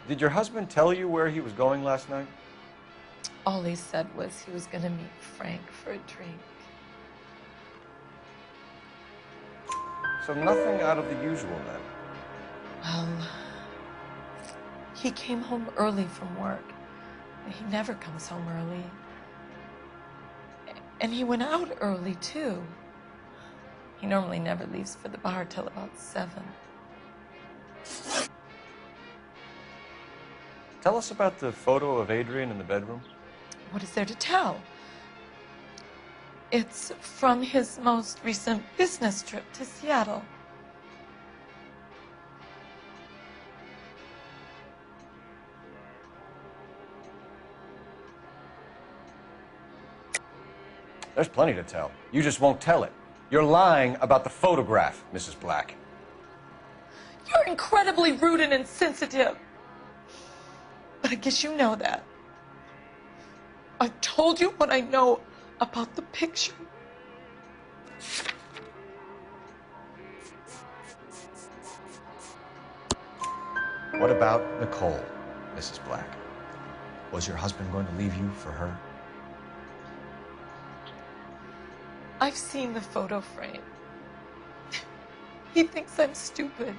Did your husband tell you where he was going last night? All he said was he was going to meet Frank for a drink. So nothing out of the usual then? Well, he came home early from work. He never comes home early. And he went out early, too. He normally never leaves for the bar till about 7. Tell us about the photo of Adrian in the bedroom. What is there to tell? It's from his most recent business trip to Seattle. There's plenty to tell. You just won't tell it. You're lying about the photograph, Mrs. Black. You're incredibly rude and insensitive. But I guess you know that. I've told you what I know about the picture. What about Nicole, Mrs. Black? Was your husband going to leave you for her? I've seen the photo frame. He thinks I'm stupid.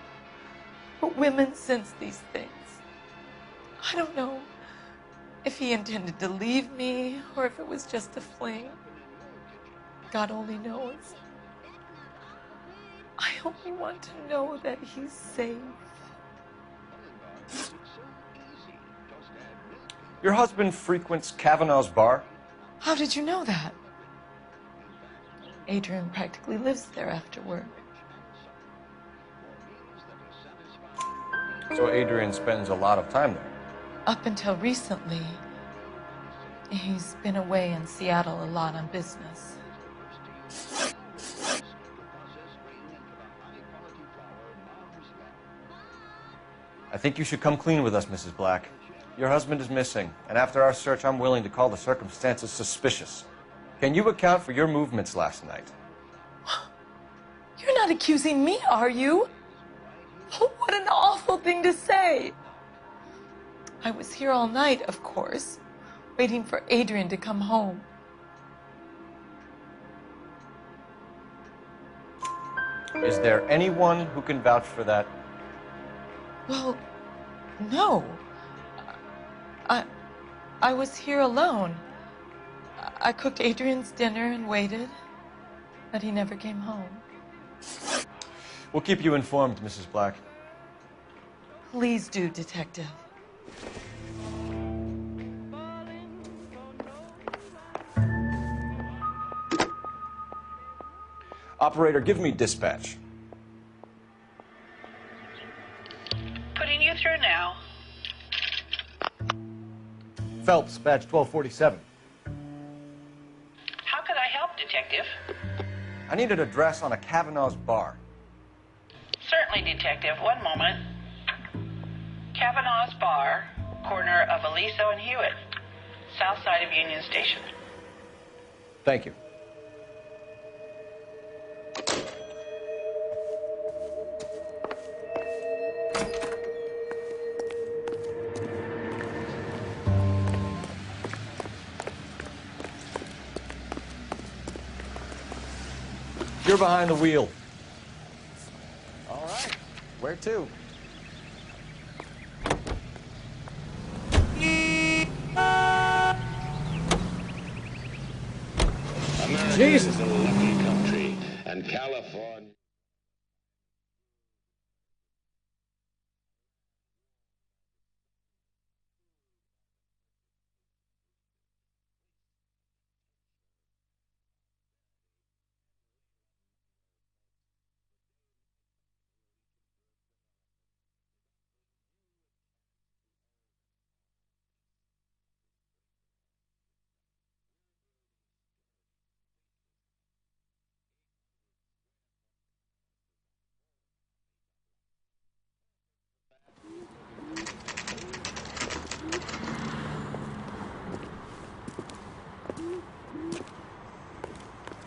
But women sense these things. I don't know if he intended to leave me or if it was just a fling. God only knows. I only want to know that he's safe. Your husband frequents Kavanaugh's bar? How did you know that? Adrian practically lives there after work. So Adrian spends a lot of time there? Up until recently, he's been away in Seattle a lot on business. I think you should come clean with us, Mrs. Black. Your husband is missing, and after our search, I'm willing to call the circumstances suspicious. Can you account for your movements last night? You're not accusing me, are you? Oh, what an awful thing to say. I was here all night, of course, waiting for Adrian to come home. Is there anyone who can vouch for that? Well, no. I was here alone. I cooked Adrian's dinner and waited, but he never came home. We'll keep you informed, Mrs. Black. Please do, Detective. Operator, give me dispatch. Putting you through now. Phelps, badge 1247. How could I help, Detective? I need an address on a Kavanaugh's bar. Certainly, Detective. One moment. Kavanaugh's Bar, corner of Aliso and Hewitt, south side of Union Station. Thank you. You're behind the wheel. All right. Where to? America Jesus. is a lucky country, and California...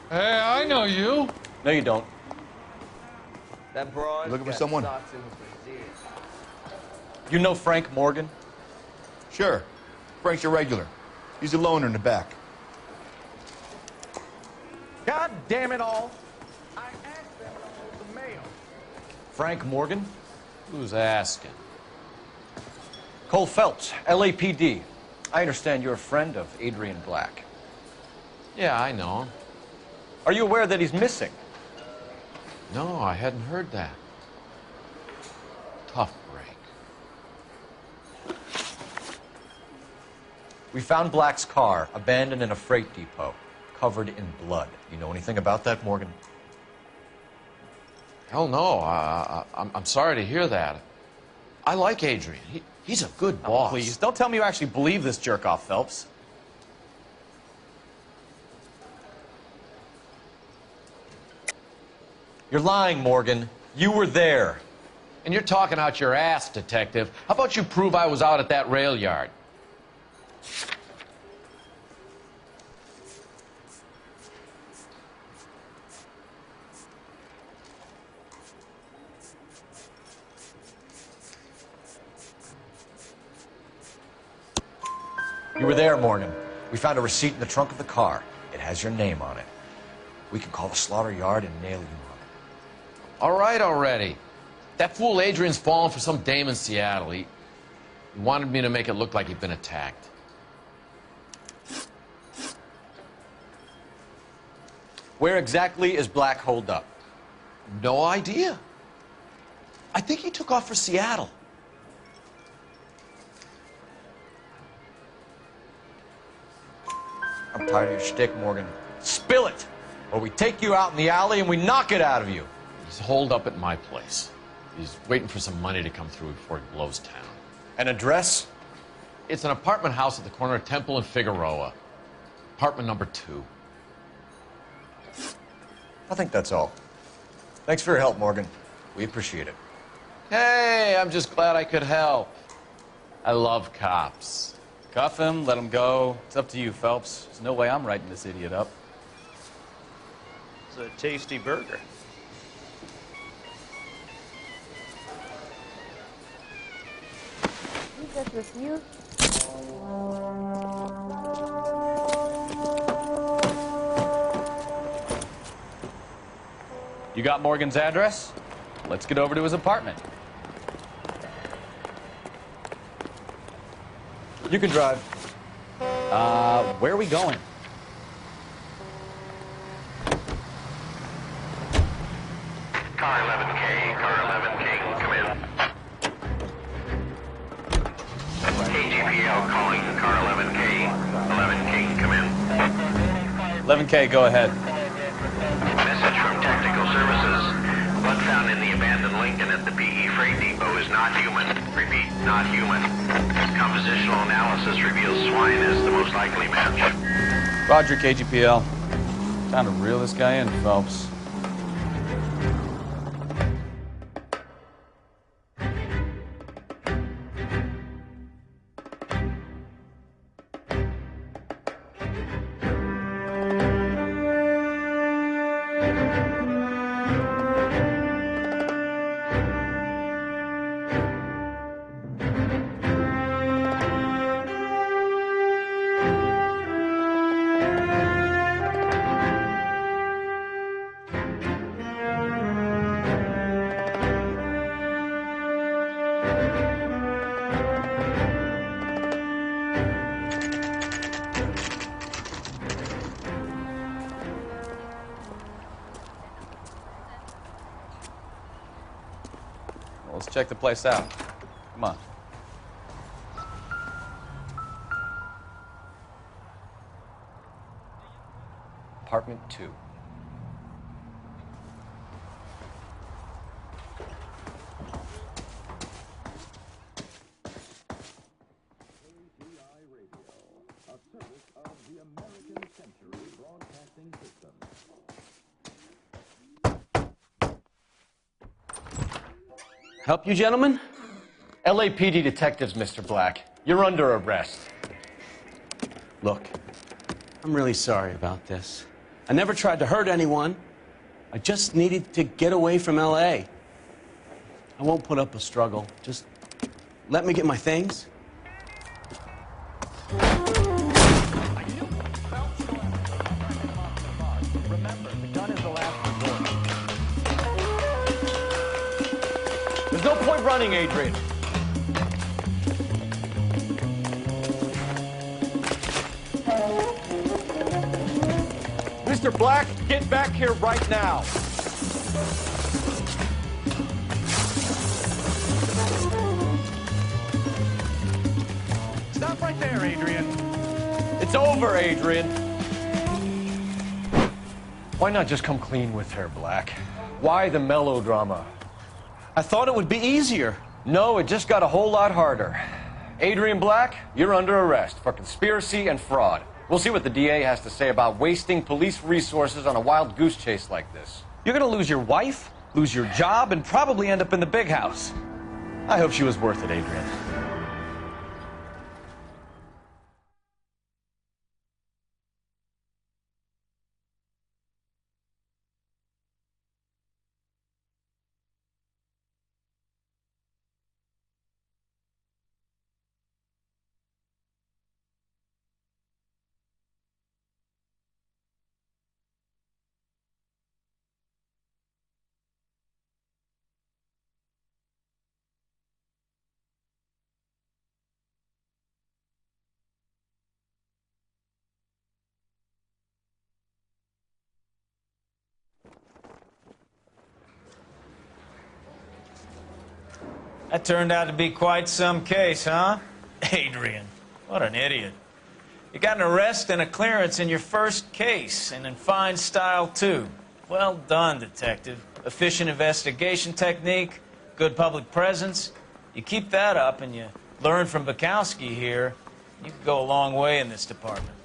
Hey, I know you. No, you don't. That broad. You looking for someone? You know Frank Morgan? Sure. Frank's a regular. He's a loner in the back. God damn it all. I asked them to hold the mail. Frank Morgan? Who's asking? Cole Phelps, LAPD. I understand you're a friend of Adrian Black. Yeah, I know him. Are you aware that he's missing? No, I hadn't heard that. Tough break. We found Black's car abandoned in a freight depot, covered in blood. You know anything about that, Morgan? Hell no. I'm sorry to hear that. I like Adrian. He's a good boss. Please, don't tell me you actually believe this jerk-off, Phelps. You're lying, Morgan. You were there. And you're talking out your ass, detective. How about you prove I was out at that rail yard? You were there, Morgan. We found a receipt in the trunk of the car. It has your name on it. We can call the slaughter yard and nail you on it. All right already. That fool Adrian's fallen for some dame in Seattle. He wanted me to make it look like he'd been attacked. Where exactly is Black holed up? No idea. I think he took off for Seattle. I'm tired of your shtick, Morgan. Spill it, or we take you out in the alley and we knock it out of you. He's holed up at my place. He's waiting for some money to come through before he blows town. An address? It's an apartment house at the corner of Temple and Figueroa. Apartment number 2. I think that's all. Thanks for your help, Morgan. We appreciate it. Hey, I'm just glad I could help. I love cops. Cuff him, let him go. It's up to you, Phelps. There's no way I'm writing this idiot up. It's a tasty burger. You just refuse. You got Morgan's address? Let's get over to his apartment. You can drive. Where are we going? Car 11K, car 11K, come in. KGPL calling car 11K, 11K, come in. 11K, go ahead. Message from Technical Services. Blood found in the abandoned Lincoln at the PE Freight Depot is not human. Repeat, not human. Compositional analysis reveals swine as the most likely match. Roger, KGPL. Time to reel this guy in, Phelps. Let's check the place out. Come on. Apartment 2. Help you, gentlemen? LAPD detectives, Mr. Black. You're under arrest. Look, I'm really sorry about this. I never tried to hurt anyone. I just needed to get away from L.A. I won't put up a struggle. Just let me get my things? Remember, the gun is the last resort. There's no point running, Adrian. Mr. Black, get back here right now. Stop right there, Adrian. It's over, Adrian. Why not just come clean with her, Black? Why the melodrama? I thought it would be easier. No, it just got a whole lot harder. Adrian Black, you're under arrest for conspiracy and fraud. We'll see what the DA has to say about wasting police resources on a wild goose chase like this. You're gonna lose your wife, lose your job, and probably end up in the big house. I hope she was worth it, Adrian. That turned out to be quite some case, huh? Adrian, what an idiot. You got an arrest and a clearance in your first case, and in fine style, too. Well done, detective. Efficient investigation technique, good public presence. You keep that up and you learn from Bukowski here, you could go a long way in this department.